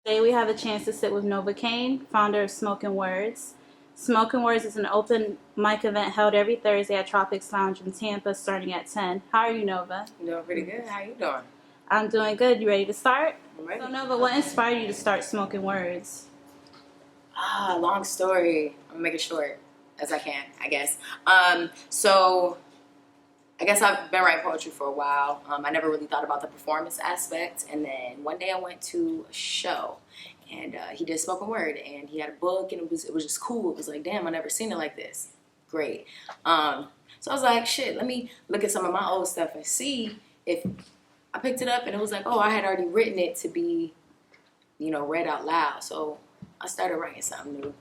Today we have a chance to sit with Novacane, founder of Smoking Words. Smoking Words is an open mic event held every Thursday at Tropics Lounge in Tampa starting at 10. How are you, Nova? I'm doing pretty good. How you doing? I'm doing good. You ready to start? I'm ready. So, Nova, what inspired you to start Smoking Words? Long story. I'm gonna make it short as I can, I guess. So I guess I've been writing poetry for a while. I never really thought about the performance aspect, and then one day I went to a show, and he did spoken word, and he had a book, and it was just cool. It was like, damn, I never seen it like this. Great. So I was like, shit, let me look at some of my old stuff and see if I picked it up, and it was like, oh, I had already written it to be, read out loud. So I started writing something new,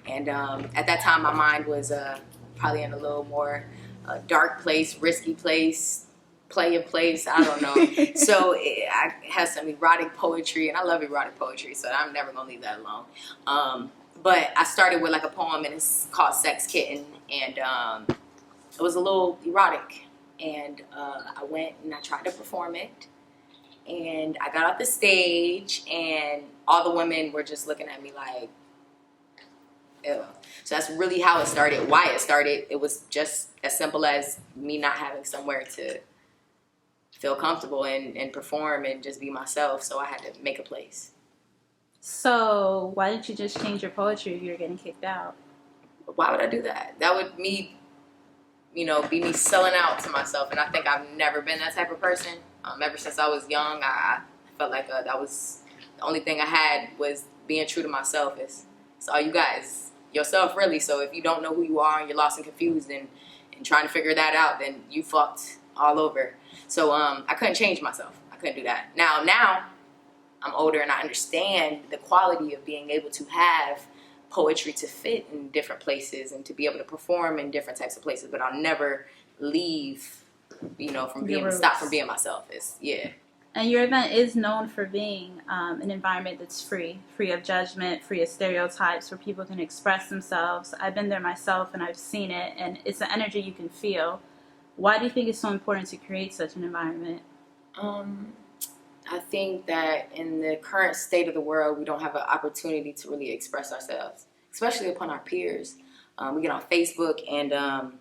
and at that time, my mind was probably in a little more dark place, risky place, playing place. I don't know. So I had some erotic poetry, and I love erotic poetry, so I'm never gonna leave that alone. But I started with like a poem, and it's called "Sex Kitten," and it was a little erotic. And I went and I tried to perform it, and I got off the stage, and all the women were just looking at me like, ew. So that's really how it started. Why it started, it was just as simple as me not having somewhere to feel comfortable and perform and just be myself. So I had to make a place. So, why didn't you just change your poetry if you were getting kicked out? But why would I do that? That would be me selling out to myself. And I think I've never been that type of person. Ever since I was young, I felt like that was the only thing I had was being true to myself. It's all you guys. Yourself, really. So if you don't know who you are and you're lost and confused and trying to figure that out, then you fucked all over. So I couldn't change myself. I couldn't do that. Now I'm older and I understand the quality of being able to have poetry to fit in different places and to be able to perform in different types of places. But I'll never leave, from being stop from being myself. Yeah. And your event is known for being an environment that's free of judgment, free of stereotypes, where people can express themselves. I've been there myself and I've seen it, and it's an energy you can feel. Why do you think it's so important to create such an environment? I think that in the current state of the world, we don't have an opportunity to really express ourselves, especially upon our peers. We get on Facebook and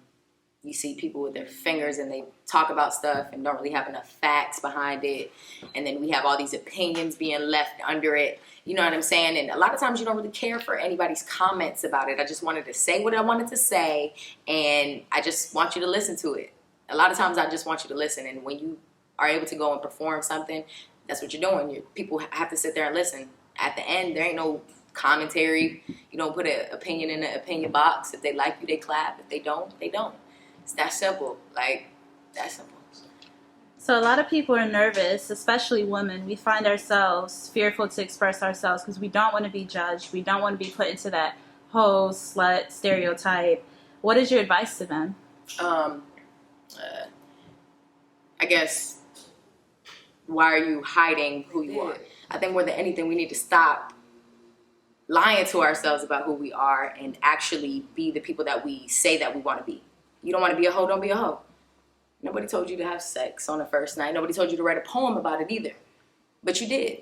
you see people with their fingers and they talk about stuff and don't really have enough facts behind it. And then we have all these opinions being left under it. You know what I'm saying? And a lot of times you don't really care for anybody's comments about it. I just wanted to say what I wanted to say, and I just want you to listen to it. A lot of times I just want you to listen. And when you are able to go and perform something, that's what you're doing. People have to sit there and listen. At the end, there ain't no commentary. You don't put an opinion in the opinion box. If they like you, they clap. If they don't, they don't. It's that simple. That simple. So a lot of people are nervous, especially women. We find ourselves fearful to express ourselves because we don't want to be judged. We don't want to be put into that hoe, slut stereotype. What is your advice to them? I guess, why are you hiding who you are? I think more than anything, we need to stop lying to ourselves about who we are and actually be the people that we say that we want to be. You don't want to be a hoe, don't be a hoe. Nobody told you to have sex on the first night. Nobody told you to write a poem about it either. But you did.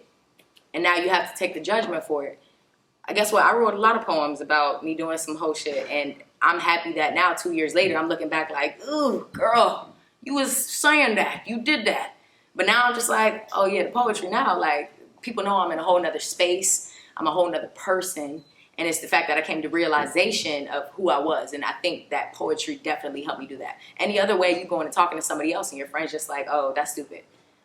And now you have to take the judgment for it. I guess what? I wrote a lot of poems about me doing some hoe shit. And I'm happy that now, 2 years later, I'm looking back like, ooh, girl, you was saying that. You did that. But now I'm just like, oh yeah, the poetry now, people know I'm in a whole nother space. I'm a whole nother person. And it's the fact that I came to realization of who I was. And I think that poetry definitely helped me do that. Any other way, you going and talking to somebody else and your friend's just like, oh, that's stupid.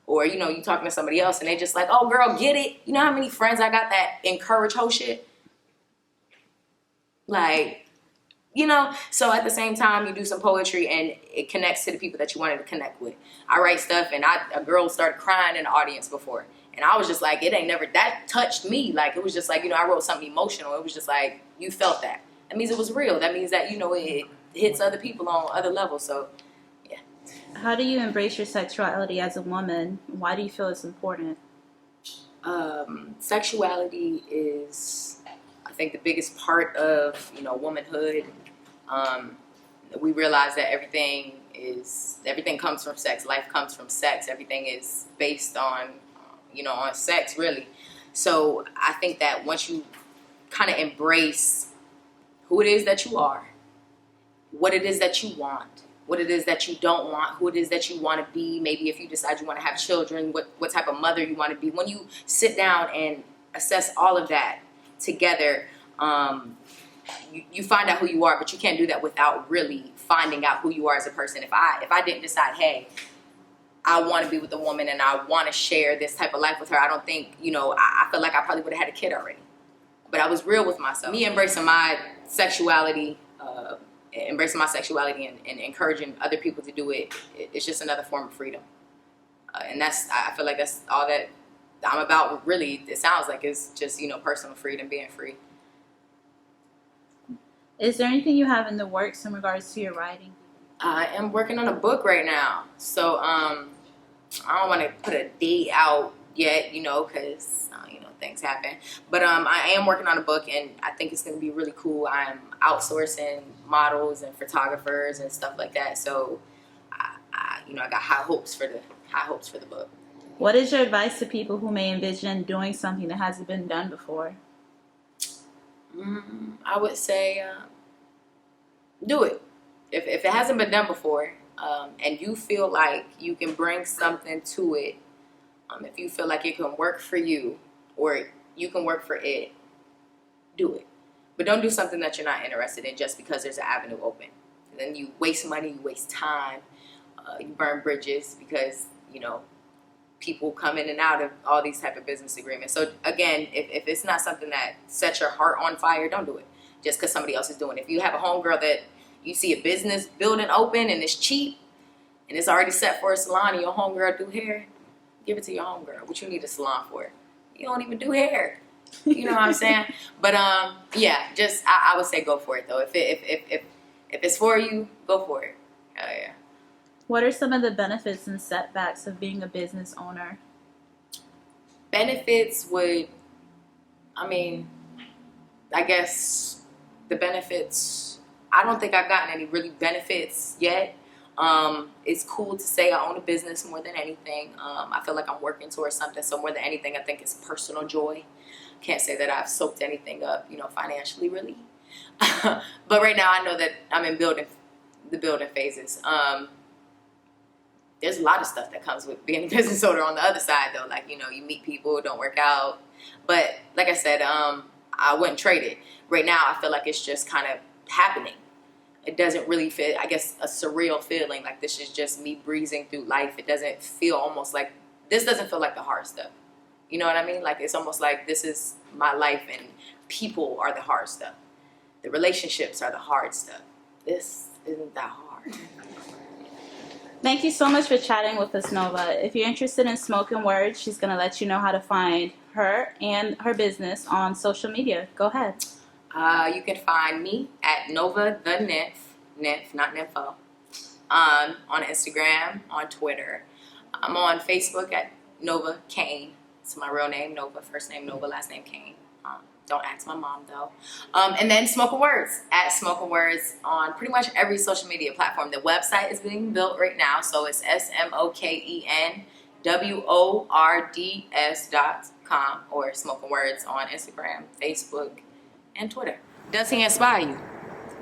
Or, you talking to somebody else and they just like, oh, girl, get it. You know how many friends I got that encourage whole shit? So at the same time, you do some poetry and it connects to the people that you wanted to connect with. I write stuff and a girl started crying in the audience before. And I was just like, that touched me. It was just like, I wrote something emotional. It was just like, you felt that. That means it was real. That means that, it hits other people on other levels. So, yeah. How do you embrace your sexuality as a woman? Why do you feel it's important? Sexuality is, I think, the biggest part of, womanhood. We realize that everything comes from sex. Life comes from sex. Everything is based on, on sex, really. So I think that once you kind of embrace who it is that you are, what it is that you want, what it is that you don't want, who it is that you want to be, maybe if you decide you want to have children, what type of mother you want to be. When you sit down and assess all of that together, you find out who you are, but you can't do that without really finding out who you are as a person. If I didn't decide, hey, I want to be with a woman and I want to share this type of life with her, I don't think, I feel like I probably would have had a kid already. But I was real with myself. Me embracing my sexuality, and encouraging other people to do it, it's just another form of freedom. And I feel like that's all that I'm about, really. It sounds like it's just, personal freedom, being free. Is there anything you have in the works in regards to your writing? I am working on a book right now. So I don't want to put a date out yet, because things happen. But I am working on a book, and I think it's going to be really cool. I'm outsourcing models and photographers and stuff like that. So I got high hopes for the book. What is your advice to people who may envision doing something that hasn't been done before? I would say do it. If it hasn't been done before, and you feel like you can bring something to it, if you feel like it can work for you or you can work for it, do it. But don't do something that you're not interested in just because there's an avenue open. And then you waste money, you waste time, you burn bridges because, people come in and out of all these type of business agreements. So again, if it's not something that sets your heart on fire, don't do it just because somebody else is doing it. If you have a homegirl that you see a business building open and it's cheap and it's already set for a salon and your homegirl do hair, give it to your homegirl. What you need a salon for? You don't even do hair. You know what I'm saying? But yeah, just I would say go for it though. If it's for you, go for it. Hell yeah. What are some of the benefits and setbacks of being a business owner? Benefits would, I guess the benefits, I don't think I've gotten any really benefits yet. It's cool to say I own a business more than anything. I feel like I'm working towards something. So more than anything, I think it's personal joy. Can't say that I've soaked anything up, financially really. But right now I know that I'm in the building phases. There's a lot of stuff that comes with being a business owner on the other side though. Like, you meet people, don't work out. But like I said, I wouldn't trade it. Right now I feel like it's just kind of happening. It doesn't really feel, I guess, a surreal feeling. Like this is just me breezing through life. It doesn't feel almost like, this doesn't feel like the hard stuff. You know what I mean? Like it's almost like this is my life and people are the hard stuff. The relationships are the hard stuff. This isn't that hard. Thank you so much for chatting with us, Nova. If you're interested in Smoking Words, she's going to let you know how to find her and her business on social media. Go ahead. You can find me at Nova the Nymph, not Nympho, on Instagram, on Twitter. I'm on Facebook at Novacane. It's my real name, Nova. First name Nova, last name Kane. Don't ask my mom though. And then Smoking Words, at Smoking Words on pretty much every social media platform. The website is being built right now, so it's SMOKENWORDS.com or Smoking Words on Instagram, Facebook, and Twitter. Does he inspire you?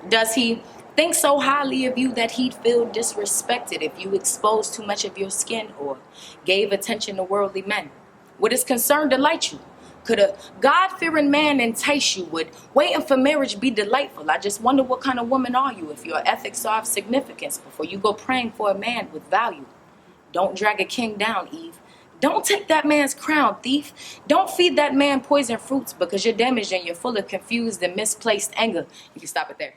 Does he think so highly of you that he'd feel disrespected if you exposed too much of your skin or gave attention to worldly men? Would his concern delight you? Could a God-fearing man entice you? Would waiting for marriage be delightful? I just wonder what kind of woman are you if your ethics are of significance before you go praying for a man with value. Don't drag a king down, Eve. Don't take that man's crown, thief. Don't feed that man poison fruits because you're damaged and you're full of confused and misplaced anger. You can stop it there.